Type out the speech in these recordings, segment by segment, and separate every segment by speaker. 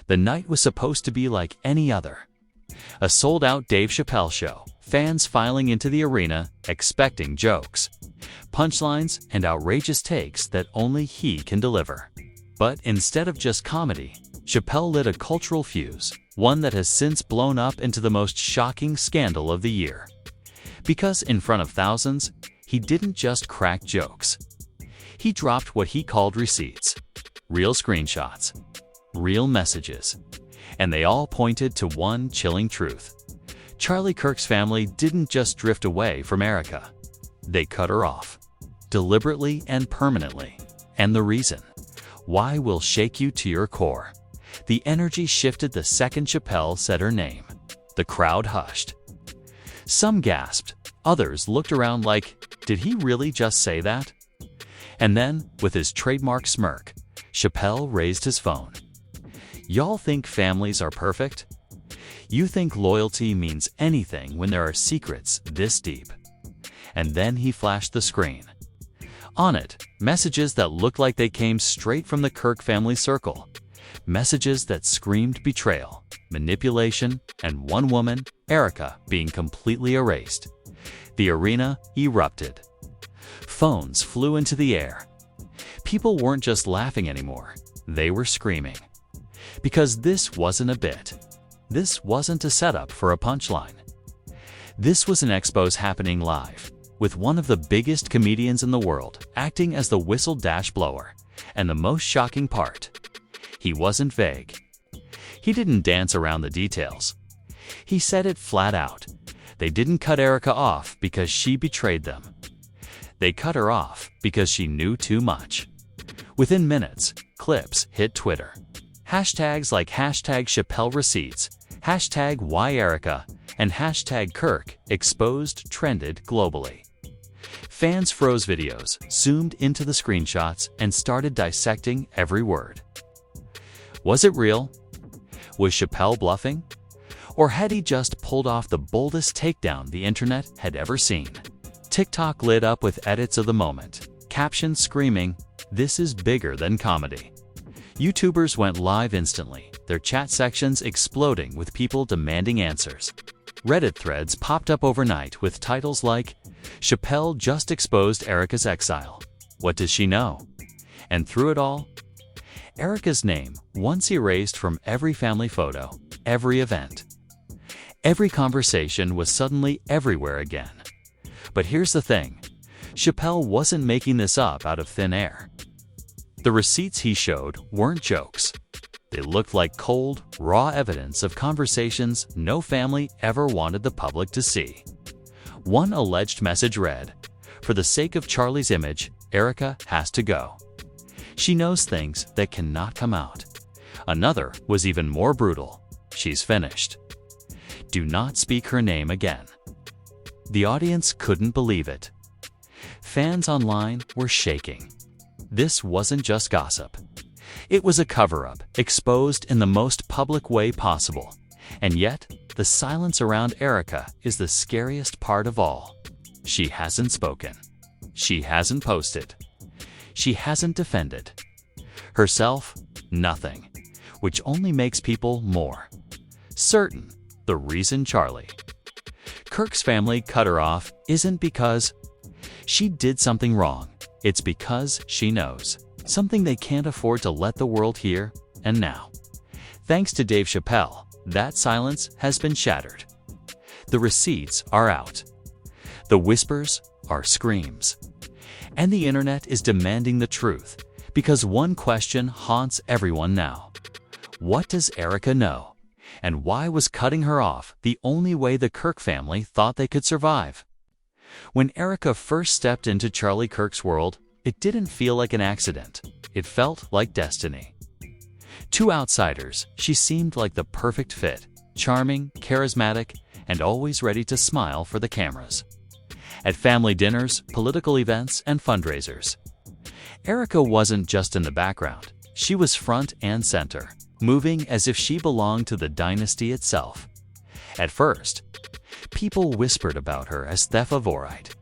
Speaker 1: The night was supposed to be like any other. A sold-out Dave Chappelle show, fans filing into the arena, expecting jokes, punchlines, and outrageous takes that only he can deliver. But instead of just comedy, Chappelle lit a cultural fuse, one that has since blown up into the most shocking scandal of the year. Because in front of thousands, he didn't just crack jokes. He dropped what he called receipts, real screenshots, real messages, and they all pointed to one chilling truth. Charlie Kirk's family didn't just drift away from Erika. They cut her off, deliberately and permanently. And the reason? Why will shake you to your core. The energy shifted the second Chappelle said her name. The crowd hushed. Some gasped, others looked around like, did he really just say that? And then, with his trademark smirk, Chappelle raised his phone. Y'all think families are perfect? You think loyalty means anything when there are secrets this deep? And then he flashed the screen. On it, messages that looked like they came straight from the Kirk family circle. Messages that screamed betrayal, manipulation, and one woman, Erika, being completely erased. The arena erupted. Phones flew into the air. People weren't just laughing anymore, they were screaming. Because this wasn't a bit. This wasn't a setup for a punchline. This was an expose happening live, with one of the biggest comedians in the world acting as the whistle-blower. And the most shocking part, he wasn't vague. He didn't dance around the details. He said it flat out. They didn't cut Erika off because she betrayed them. They cut her off because she knew too much. Within minutes, clips hit Twitter. Hashtags like #Chappelle Receipts, #WhyErika, and #Kirk Exposed trended globally. Fans froze videos, zoomed into the screenshots, and started dissecting every word. Was it real? Was Chappelle bluffing? Or had he just pulled off the boldest takedown the internet had ever seen? TikTok lit up with edits of the moment, captions screaming, "This is bigger than comedy." YouTubers went live instantly, their chat sections exploding with people demanding answers. Reddit threads popped up overnight with titles like, "Chappelle just exposed Erika's exile. What does she know?" And through it all, Erika's name, once erased from every family photo, every event. Every conversation was suddenly everywhere again. But here's the thing, Chappelle wasn't making this up out of thin air. The receipts he showed weren't jokes. They looked like cold, raw evidence of conversations no family ever wanted the public to see. One alleged message read, "For the sake of Charlie's image, Erika has to go. She knows things that cannot come out." Another was even more brutal. "She's finished. Do not speak her name again." The audience couldn't believe it. Fans online were shaking. This wasn't just gossip. It was a cover-up, exposed in the most public way possible. And yet, the silence around Erika is the scariest part of all. She hasn't spoken. She hasn't posted. She hasn't defended. Herself, nothing. Which only makes people more certain the reason Kirk's family cut her off isn't because she did something wrong. It's because she knows something they can't afford to let the world hear. And now, thanks to Dave Chappelle, that silence has been shattered. The receipts are out. The whispers are screams. And the internet is demanding the truth, because one question haunts everyone now. What does Erika know? And why was cutting her off the only way the Kirk family thought they could survive? When Erika first stepped into Charlie Kirk's world, it didn't feel like an accident. It felt like destiny. To outsiders, she seemed like the perfect fit, charming, charismatic, and always ready to smile for the cameras. At family dinners, political events, and fundraisers, Erika wasn't just in the background. She was front and center, moving as if she belonged to the dynasty itself. At first, people whispered about her as the favorite,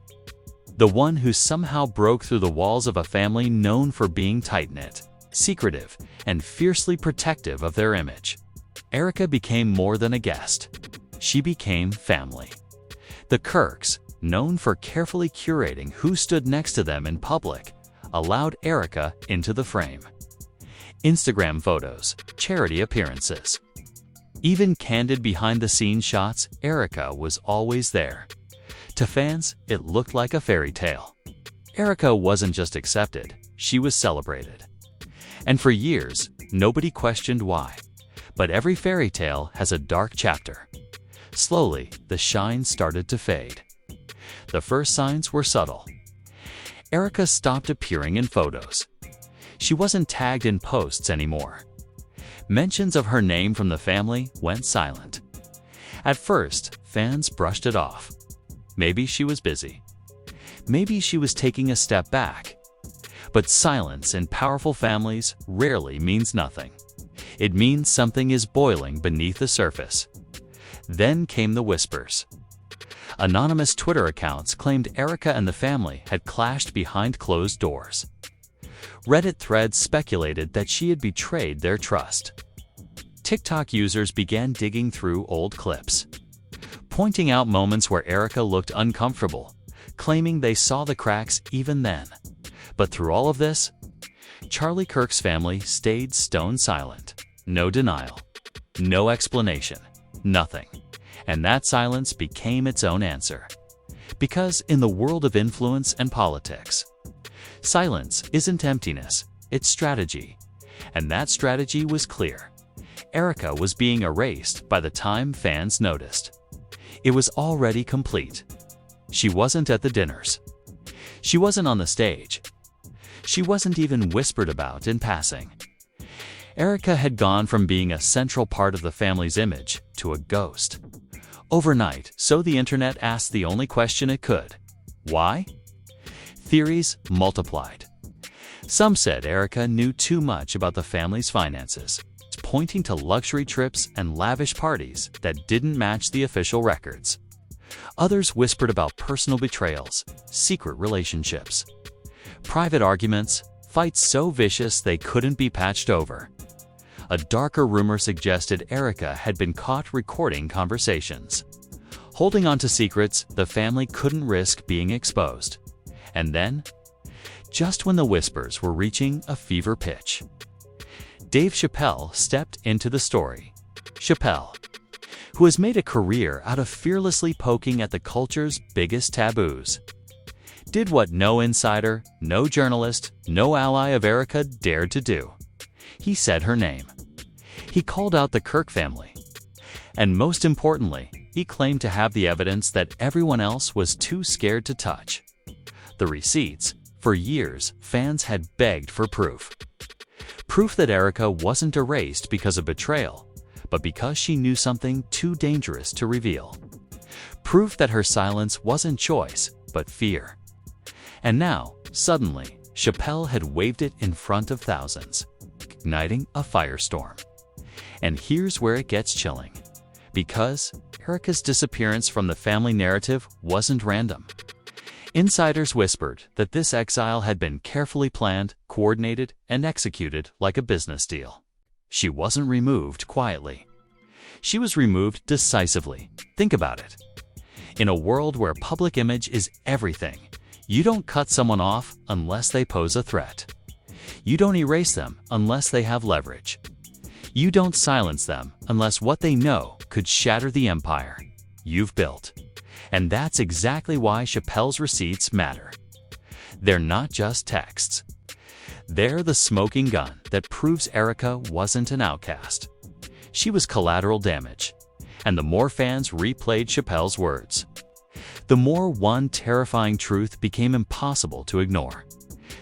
Speaker 1: the one who somehow broke through the walls of a family known for being tight-knit. secretive, and fiercely protective of their image. Erika became more than a guest. She became family. The Kirks, known for carefully curating who stood next to them in public, allowed Erika into the frame. Instagram photos, charity appearances. Even candid behind-the-scenes shots, Erika was always there. To fans, it looked like a fairy tale. Erika wasn't just accepted, she was celebrated. And for years, nobody questioned why. But every fairy tale has a dark chapter. Slowly, the shine started to fade. The first signs were subtle. Erika stopped appearing in photos. She wasn't tagged in posts anymore. Mentions of her name from the family went silent. At first, fans brushed it off. Maybe she was busy. Maybe she was taking a step back. But silence in powerful families rarely means nothing. It means something is boiling beneath the surface. Then came the whispers. Anonymous Twitter accounts claimed Erika and the family had clashed behind closed doors. Reddit threads speculated that she had betrayed their trust. TikTok users began digging through old clips, pointing out moments where Erika looked uncomfortable, claiming they saw the cracks even then. But through all of this, Charlie Kirk's family stayed stone silent. No denial, no explanation, nothing. And that silence became its own answer. Because in the world of influence and politics, silence isn't emptiness, it's strategy. And that strategy was clear. Erika was being erased by the time fans noticed. It was already complete. She wasn't at the dinners. She wasn't on the stage. She wasn't even whispered about in passing. Erika had gone from being a central part of the family's image to a ghost. Overnight, so the internet asked the only question it could. Why? Theories multiplied. Some said Erika knew too much about the family's finances, pointing to luxury trips and lavish parties that didn't match the official records. Others whispered about personal betrayals, secret relationships, private arguments, fights so vicious they couldn't be patched over. A darker rumor suggested Erika had been caught recording conversations. Holding on to secrets the family couldn't risk being exposed. And then, just when the whispers were reaching a fever pitch, Dave Chappelle stepped into the story. Chappelle, who has made a career out of fearlessly poking at the culture's biggest taboos, did what no insider, no journalist, no ally of Erika dared to do. He said her name. He called out the Kirk family. And most importantly, he claimed to have the evidence that everyone else was too scared to touch. The receipts. For years, fans had begged for proof. Proof that Erika wasn't erased because of betrayal, but because she knew something too dangerous to reveal. Proof that her silence wasn't choice, but fear. And now, suddenly, Chappelle had waved it in front of thousands, igniting a firestorm. And here's where it gets chilling. Because Erika's disappearance from the family narrative wasn't random. Insiders whispered that this exile had been carefully planned, coordinated, and executed like a business deal. She wasn't removed quietly. She was removed decisively. Think about it. In a world where public image is everything, you don't cut someone off unless they pose a threat. You don't erase them unless they have leverage. You don't silence them unless what they know could shatter the empire you've built. And that's exactly why Chappelle's receipts matter. They're not just texts. They're the smoking gun that proves Erika wasn't an outcast. She was collateral damage. And the more fans replayed Chappelle's words, the more one terrifying truth became impossible to ignore.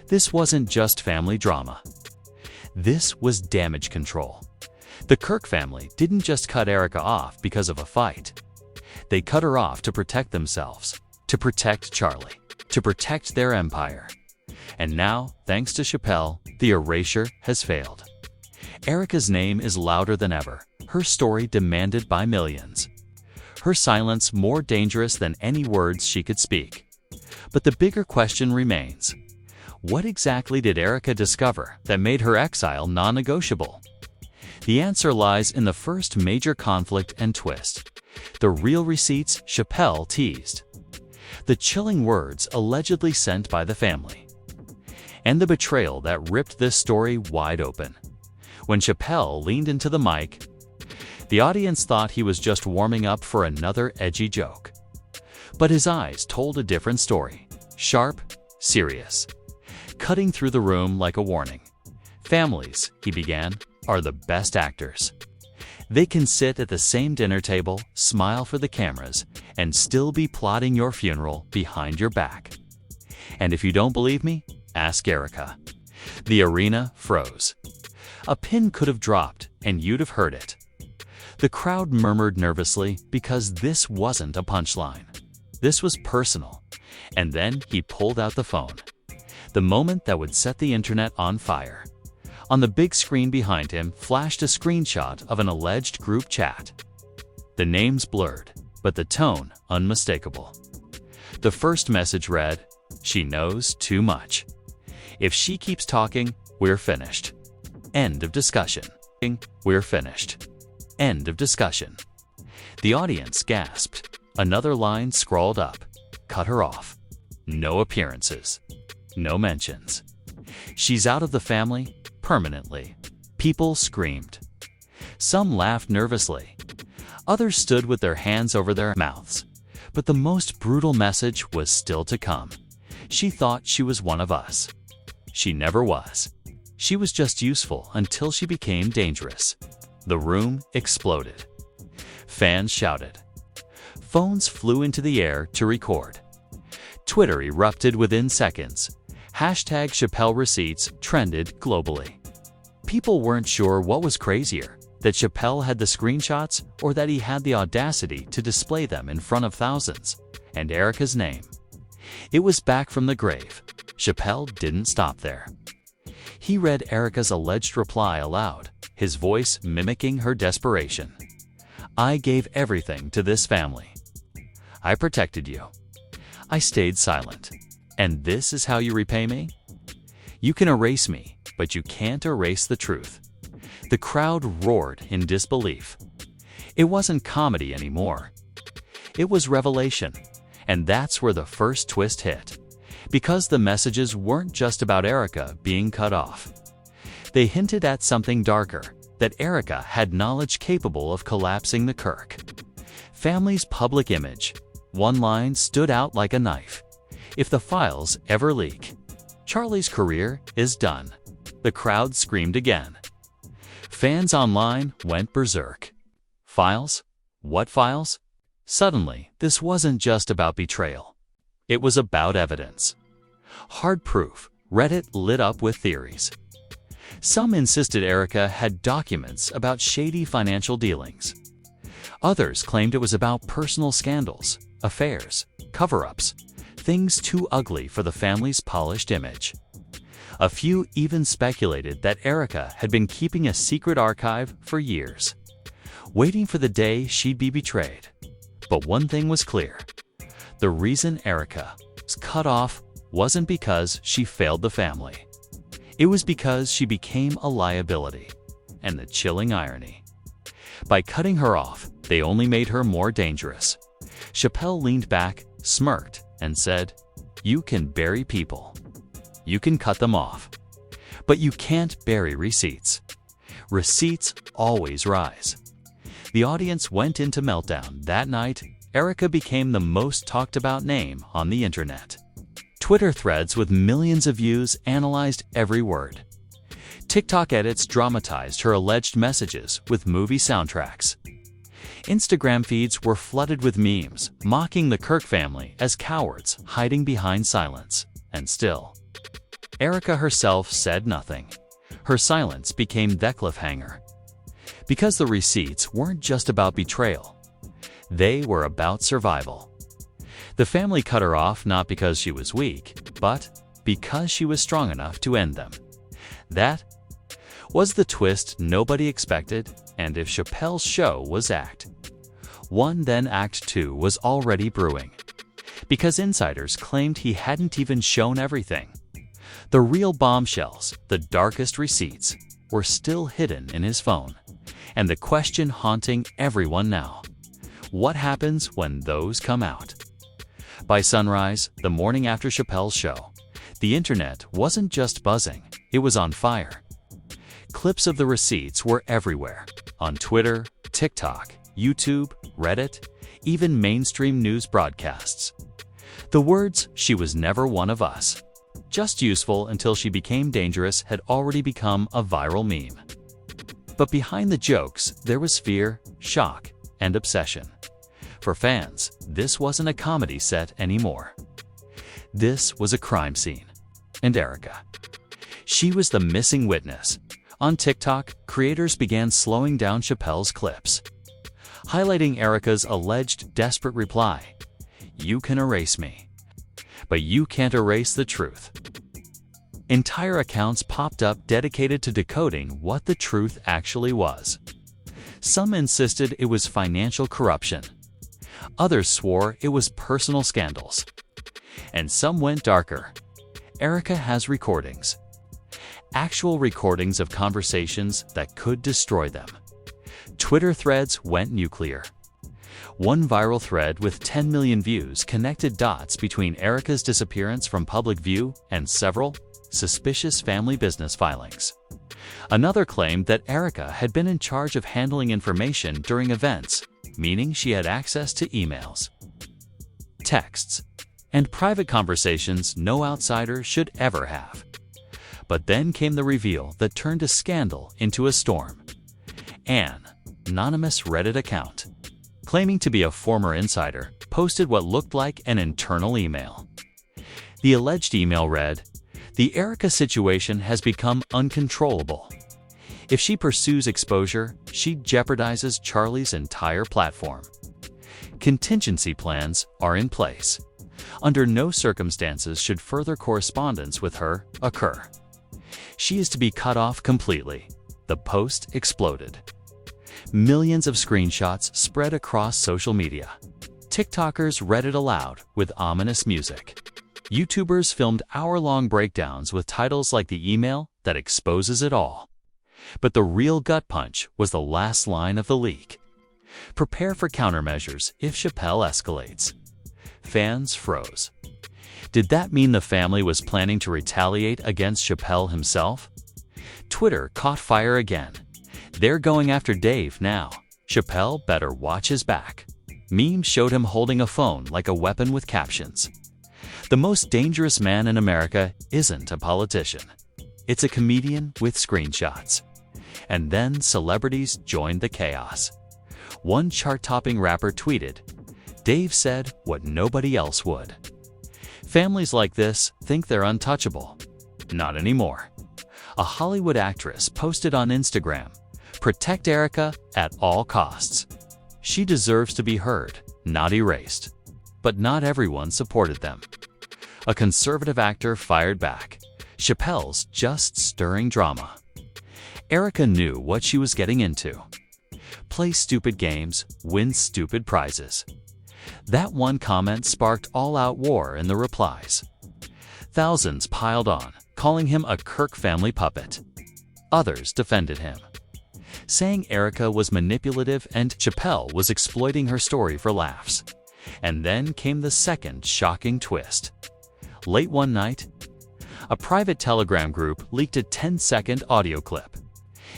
Speaker 1: This wasn't just family drama. This was damage control. The Kirk family didn't just cut Erika off because of a fight. They cut her off to protect themselves, to protect Charlie, to protect their empire. And now, thanks to Chappelle, the erasure has failed. Erika's name is louder than ever, her story demanded by millions. Her silence more dangerous than any words she could speak. But the bigger question remains. What exactly did Erika discover that made her exile non-negotiable? The answer lies in the first major conflict and twist: the real receipts Chappelle teased, the chilling words allegedly sent by the family, and the betrayal that ripped this story wide open. When Chappelle leaned into the mic, the audience thought he was just warming up for another edgy joke. But his eyes told a different story: sharp, serious, cutting through the room like a warning. Families, he began, are the best actors. They can sit at the same dinner table, smile for the cameras, and still be plotting your funeral behind your back. And if you don't believe me, ask Erika. The arena froze. A pin could have dropped, and you'd have heard it. The crowd murmured nervously because this wasn't a punchline. This was personal. And then he pulled out the phone. The moment that would set the internet on fire. On the big screen behind him flashed a screenshot of an alleged group chat. The names blurred, but the tone unmistakable. The first message read, "She knows too much. If she keeps talking, we're finished. End of discussion. We're finished. End of discussion." The audience gasped. Another line scrawled up, "Cut her off. No appearances. No mentions. She's out of the family permanently." People screamed. Some laughed nervously. Others stood with their hands over their mouths. But the most brutal message was still to come. She thought she was one of us. She never was. She was just useful until she became dangerous. The room exploded. Fans shouted. Phones flew into the air to record. Twitter erupted within seconds. Hashtag Chappelle receipts trended globally. People weren't sure what was crazier, that Chappelle had the screenshots or that he had the audacity to display them in front of thousands. And Erika's name. It was back from the grave. Chappelle didn't stop there. He read Erika's alleged reply aloud, his voice mimicking her desperation. "I gave everything to this family. I protected you. I stayed silent. And this is how you repay me? You can erase me, but you can't erase the truth." The crowd roared in disbelief. It wasn't comedy anymore. It was revelation. And that's where the first twist hit. Because the messages weren't just about Erika being cut off. They hinted at something darker, that Erika had knowledge capable of collapsing the Kirk family's public image. One line stood out like a knife. "If the files ever leak, Charlie's career is done." The crowd screamed again. Fans online went berserk. Files? What files? Suddenly, this wasn't just about betrayal. It was about evidence. Hard proof. Reddit lit up with theories. Some insisted Erika had documents about shady financial dealings. Others claimed it was about personal scandals, affairs, cover-ups, things too ugly for the family's polished image. A few even speculated that Erika had been keeping a secret archive for years, waiting for the day she'd be betrayed. But one thing was clear. The reason Erika was cut off wasn't because she failed the family. It was because she became a liability. And the chilling irony. By cutting her off, they only made her more dangerous. Chappelle leaned back, smirked, and said, "You can bury people. You can cut them off. But you can't bury receipts. Receipts always rise." The audience went into meltdown. That night, Erika became the most talked about name on the internet. Twitter threads with millions of views analyzed every word. TikTok edits dramatized her alleged messages with movie soundtracks. Instagram feeds were flooded with memes, mocking the Kirk family as cowards hiding behind silence. And still, Erika herself said nothing. Her silence became the cliffhanger. Because the receipts weren't just about betrayal. They were about survival. The family cut her off not because she was weak, but because she was strong enough to end them. That was the twist nobody expected, and if Chappelle's show was Act 1, then Act 2 was already brewing. Because insiders claimed he hadn't even shown everything. The real bombshells, the darkest receipts, were still hidden in his phone. And the question haunting everyone now: what happens when those come out? By sunrise, the morning after Chappelle's show, the internet wasn't just buzzing, it was on fire. Clips of the receipts were everywhere, on Twitter, TikTok, YouTube, Reddit, even mainstream news broadcasts. The words, "she was never one of us," just useful until she became dangerous, had already become a viral meme. But behind the jokes, there was fear, shock, and obsession. For fans, this wasn't a comedy set anymore. This was a crime scene. And Erika. She was the missing witness. On TikTok, creators began slowing down Chappelle's clips, highlighting Erika's alleged desperate reply: "You can erase me, but you can't erase the truth." Entire accounts popped up dedicated to decoding what the truth actually was. Some insisted it was financial corruption. Others swore it was personal scandals. And some went darker. Erika has recordings. Actual recordings of conversations that could destroy them. Twitter threads went nuclear. One viral thread with 10 million views connected dots between Erika's disappearance from public view and several suspicious family business filings. Another claimed that Erika had been in charge of handling information during events, meaning she had access to emails, texts, and private conversations no outsider should ever have. But then came the reveal that turned a scandal into a storm. An anonymous Reddit account, claiming to be a former insider, posted what looked like an internal email. The alleged email read, "The Erika situation has become uncontrollable. If she pursues exposure, she jeopardizes Charlie's entire platform. Contingency plans are in place. Under no circumstances should further correspondence with her occur. She is to be cut off completely." The post exploded. Millions of screenshots spread across social media. TikTokers read it aloud with ominous music. YouTubers filmed hour-long breakdowns with titles like "The Email That Exposes It All." But the real gut punch was the last line of the leak: "Prepare for countermeasures if Chappelle escalates." Fans froze. Did that mean the family was planning to retaliate against Chappelle himself? Twitter caught fire again. "They're going after Dave now. Chappelle better watch his back." Memes showed him holding a phone like a weapon with captions: "The most dangerous man in America isn't a politician. It's a comedian with screenshots." And then celebrities joined the chaos. One chart-topping rapper tweeted, "Dave said what nobody else would." Families like this think they're untouchable. Not anymore. A Hollywood actress posted on Instagram, "Protect Erika at all costs. She deserves to be heard, not erased." But not everyone supported them. A conservative actor fired back, "Chappelle's just stirring drama." Erika knew what she was getting into. Play stupid games, win stupid prizes. That one comment sparked all-out war in the replies. Thousands piled on, calling him a Kirk family puppet. Others defended him, saying Erika was manipulative and Chappelle was exploiting her story for laughs. And then came the second shocking twist. Late one night, a private Telegram group leaked a 10-second audio clip.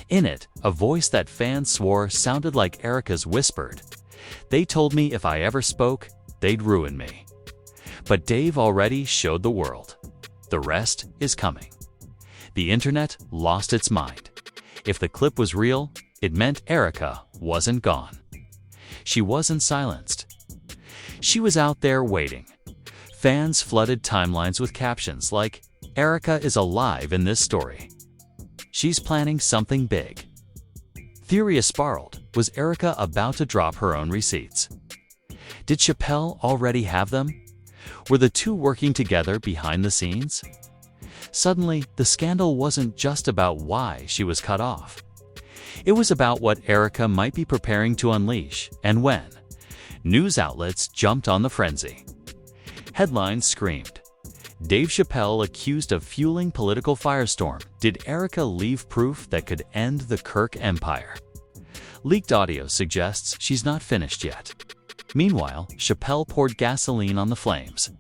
Speaker 1: In it, a voice that fans swore sounded like Erika's whispered, "They told me if I ever spoke, they'd ruin me. But Dave already showed the world. The rest is coming." The internet lost its mind. If the clip was real, it meant Erika wasn't gone. She wasn't silenced. She was out there waiting. Fans flooded timelines with captions like, "Erika is alive in this story. She's planning something big." Theory spiraled. Was Erika about to drop her own receipts? Did Chappelle already have them? Were the two working together behind the scenes? Suddenly, the scandal wasn't just about why she was cut off. It was about what Erika might be preparing to unleash and when. News outlets jumped on the frenzy. Headlines screamed, Dave Chappelle accused of fueling political firestorm. Did Erika leave proof that could end the Kirk empire? Leaked audio suggests she's not finished yet. Meanwhile, Chappelle poured gasoline on the flames.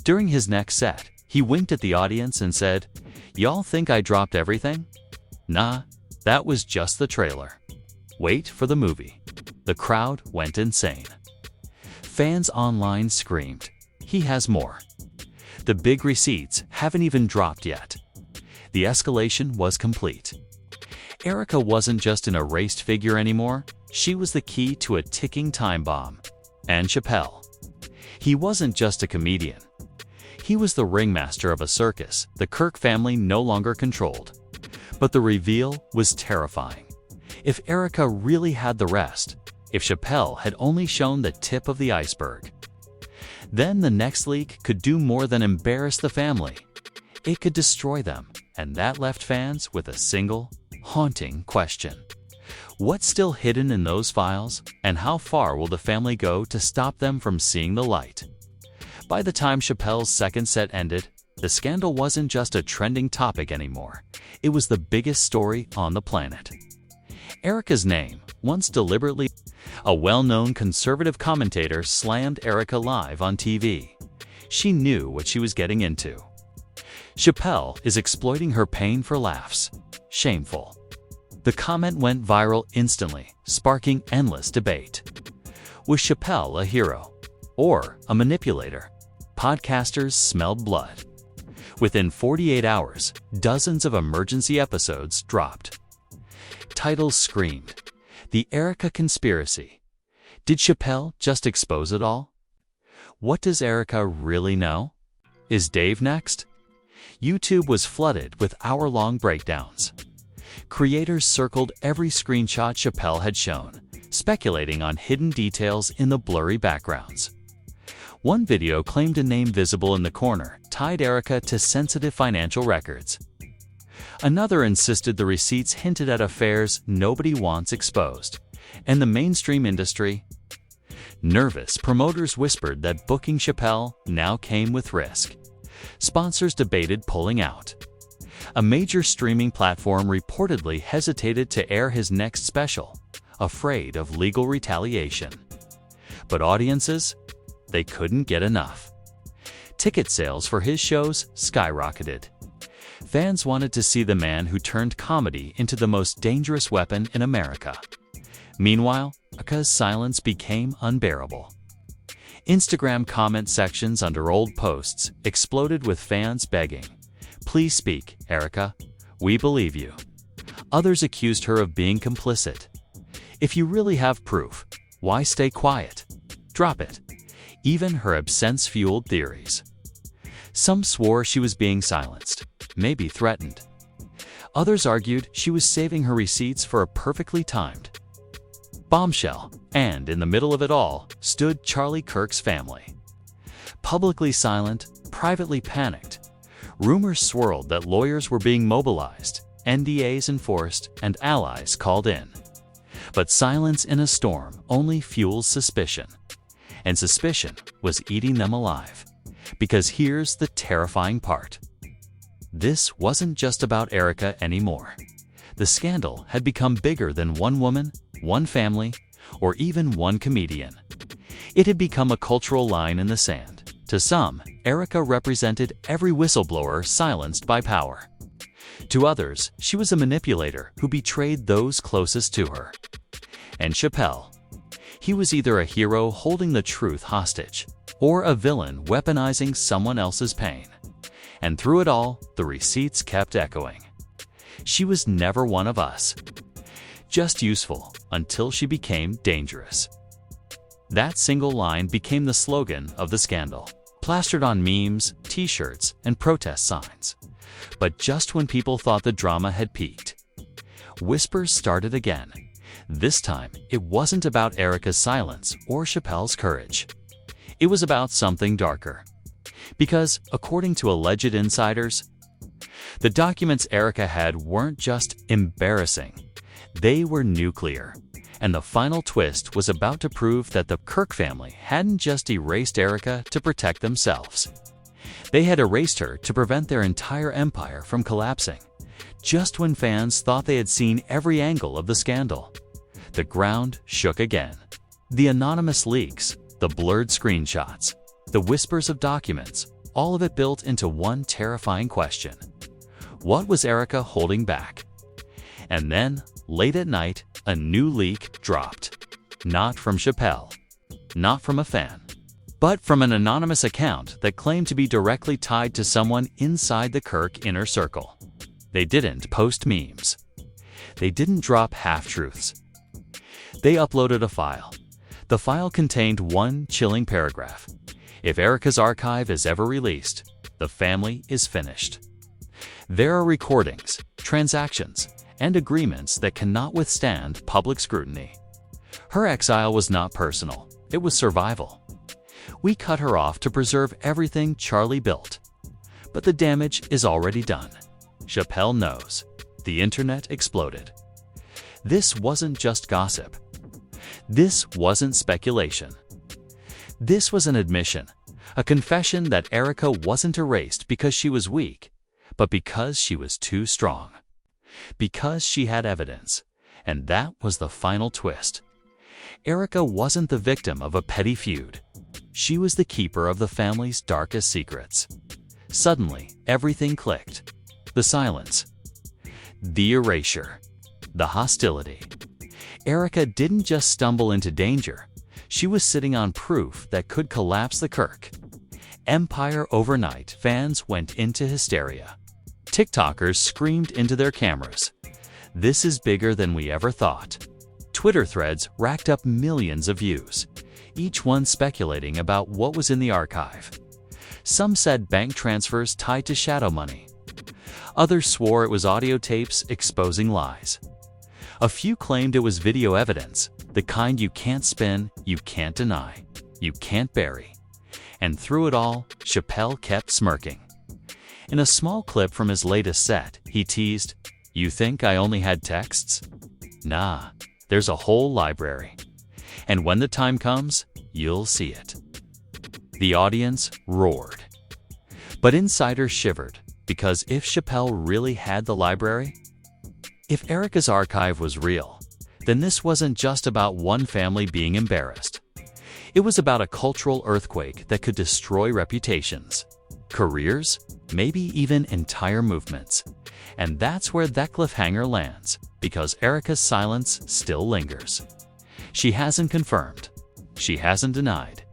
Speaker 1: During his next set, he winked at the audience and said, "Y'all think I dropped everything? Nah, that was just the trailer. Wait for the movie." The crowd went insane. Fans online screamed, "He has more." The big receipts haven't even dropped yet. The escalation was complete. Erika wasn't just an erased figure anymore, she was the key to a ticking time bomb. And Chappelle. He wasn't just a comedian. He was the ringmaster of a circus the Kirk family no longer controlled. But the reveal was terrifying. If Erika really had the rest, if Chappelle had only shown the tip of the iceberg, then the next leak could do more than embarrass the family. It could destroy them, and that left fans with a single, haunting question. What's still hidden in those files, and how far will the family go to stop them from seeing the light? By the time Chappelle's second set ended, the scandal wasn't just a trending topic anymore. It was the biggest story on the planet. Erika's name, once deliberately, a well-known conservative commentator slammed Erika live on TV. She knew what she was getting into. Chappelle is exploiting her pain for laughs. Shameful. The comment went viral instantly, sparking endless debate. Was Chappelle a hero or a manipulator? Podcasters smelled blood. Within 48 hours, dozens of emergency episodes dropped. Titles screamed, "The Erika Conspiracy." Did Chappelle just expose it all? What does Erika really know? Is Dave next? YouTube was flooded with hour-long breakdowns. Creators circled every screenshot Chappelle had shown, speculating on hidden details in the blurry backgrounds. One video claimed a name visible in the corner tied Erika to sensitive financial records. Another insisted the receipts hinted at affairs nobody wants exposed, and the mainstream industry. Nervous promoters whispered that booking Chappelle now came with risk. Sponsors debated pulling out. A major streaming platform reportedly hesitated to air his next special, afraid of legal retaliation. But audiences? They couldn't get enough. Ticket sales for his shows skyrocketed. Fans wanted to see the man who turned comedy into the most dangerous weapon in America. Meanwhile, Erika's silence became unbearable. Instagram comment sections under old posts exploded with fans begging, "Please speak, Erika. We believe you." Others accused her of being complicit. If you really have proof, why stay quiet? Drop it. Even her absence fueled theories. Some swore she was being silenced, maybe threatened. Others argued she was saving her receipts for a perfectly timed bombshell, and in the middle of it all stood Charlie Kirk's family. Publicly silent, privately panicked. Rumors swirled that lawyers were being mobilized, NDAs enforced, and allies called in. But silence in a storm only fuels suspicion. And suspicion was eating them alive. Because here's the terrifying part. This wasn't just about Erika anymore. The scandal had become bigger than one woman, one family, or even one comedian. It had become a cultural line in the sand. To some, Erika represented every whistleblower silenced by power. To others, she was a manipulator who betrayed those closest to her. And Chappelle. He was either a hero holding the truth hostage, or a villain weaponizing someone else's pain. And through it all, the receipts kept echoing. She was never one of us. Just useful until she became dangerous. That single line became the slogan of the scandal, plastered on memes, t-shirts, and protest signs. But just when people thought the drama had peaked, whispers started again. This time, it wasn't about Erika's silence or Chappelle's courage. It was about something darker. Because, according to alleged insiders, the documents Erika had weren't just embarrassing. They were nuclear. And the final twist was about to prove that the Kirk family hadn't just erased Erika to protect themselves. They had erased her to prevent their entire empire from collapsing, just when fans thought they had seen every angle of the scandal. The ground shook again. The anonymous leaks, the blurred screenshots, the whispers of documents, all of it built into one terrifying question. What was Erika holding back? And then, late at night, a new leak dropped. Not from Chappelle, not from a fan, but from an anonymous account that claimed to be directly tied to someone inside the Kirk inner circle. They didn't post memes. They didn't drop half-truths. They uploaded a file. The file contained one chilling paragraph. If Erika's archive is ever released, the family is finished. There are recordings, transactions, and agreements that cannot withstand public scrutiny. Her exile was not personal, it was survival. We cut her off to preserve everything Charlie built. But the damage is already done. Chappelle knows. The internet exploded. This wasn't just gossip. This wasn't speculation. This was an admission, a confession that Erika wasn't erased because she was weak, but because she was too strong. Because she had evidence, and that was the final twist. Erika wasn't the victim of a petty feud. She was the keeper of the family's darkest secrets. Suddenly, everything clicked. The silence. The erasure. The hostility. Erika didn't just stumble into danger. She was sitting on proof that could collapse the Kirk empire overnight. Fans went into hysteria. TikTokers screamed into their cameras, "This is bigger than we ever thought." Twitter threads racked up millions of views, each one speculating about what was in the archive. Some said bank transfers tied to shadow money. Others swore it was audio tapes exposing lies. A few claimed it was video evidence, the kind you can't spin, you can't deny, you can't bury. And through it all, Chappelle kept smirking. In a small clip from his latest set, he teased, "You think I only had texts? Nah, there's a whole library. And when the time comes, you'll see it." The audience roared. But insiders shivered, because if Chappelle really had the library, if Erika's archive was real, then this wasn't just about one family being embarrassed. It was about a cultural earthquake that could destroy reputations, careers, maybe even entire movements. And that's where that cliffhanger lands, because Erika's silence still lingers. She hasn't confirmed. She hasn't denied.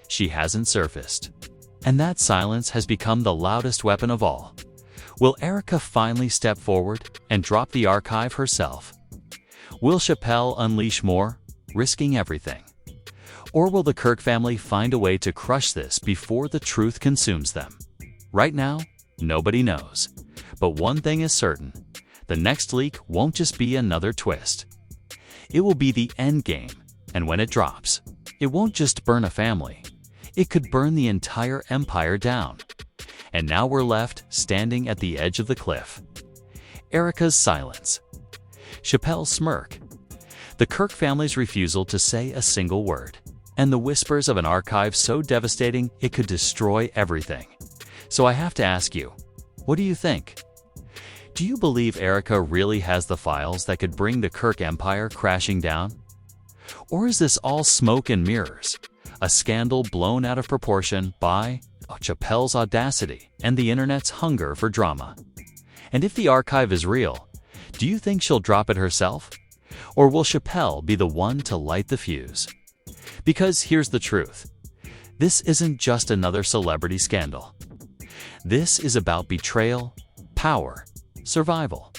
Speaker 1: She hasn't surfaced. And that silence has become the loudest weapon of all. Will Erika finally step forward and drop the archive herself? Will Chappelle unleash more, risking everything? Or will the Kirk family find a way to crush this before the truth consumes them? Right now, nobody knows. But one thing is certain, the next leak won't just be another twist. It will be the endgame, and when it drops, it won't just burn a family. It could burn the entire empire down. And now we're left standing at the edge of the cliff. Erika's silence. Chappelle's smirk. The Kirk family's refusal to say a single word. And the whispers of an archive so devastating it could destroy everything. So I have to ask you, what do you think? Do you believe Erika really has the files that could bring the Kirk empire crashing down? Or is this all smoke and mirrors? A scandal blown out of proportion by Chappelle's audacity and the internet's hunger for drama? And if the archive is real, do you think she'll drop it herself? Or will Chappelle be the one to light the fuse? Because here's the truth. This isn't just another celebrity scandal. This is about betrayal, power, survival.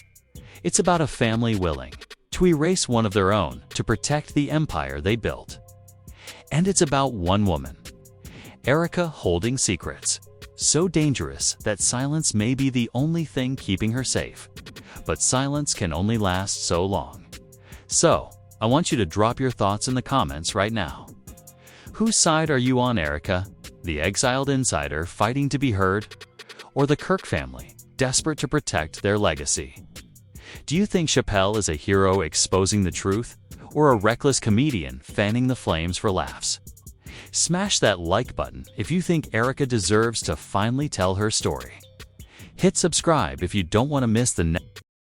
Speaker 1: It's about a family willing to erase one of their own to protect the empire they built. And it's about one woman, Erika, holding secrets, so dangerous that silence may be the only thing keeping her safe. But silence can only last so long. So, I want you to drop your thoughts in the comments right now. Whose side are you on, Erika, the exiled insider fighting to be heard, or the Kirk family, desperate to protect their legacy? Do you think Chappelle is a hero exposing the truth, or a reckless comedian fanning the flames for laughs? Smash that like button if you think Erika deserves to finally tell her story. Hit subscribe if you don't want to miss the next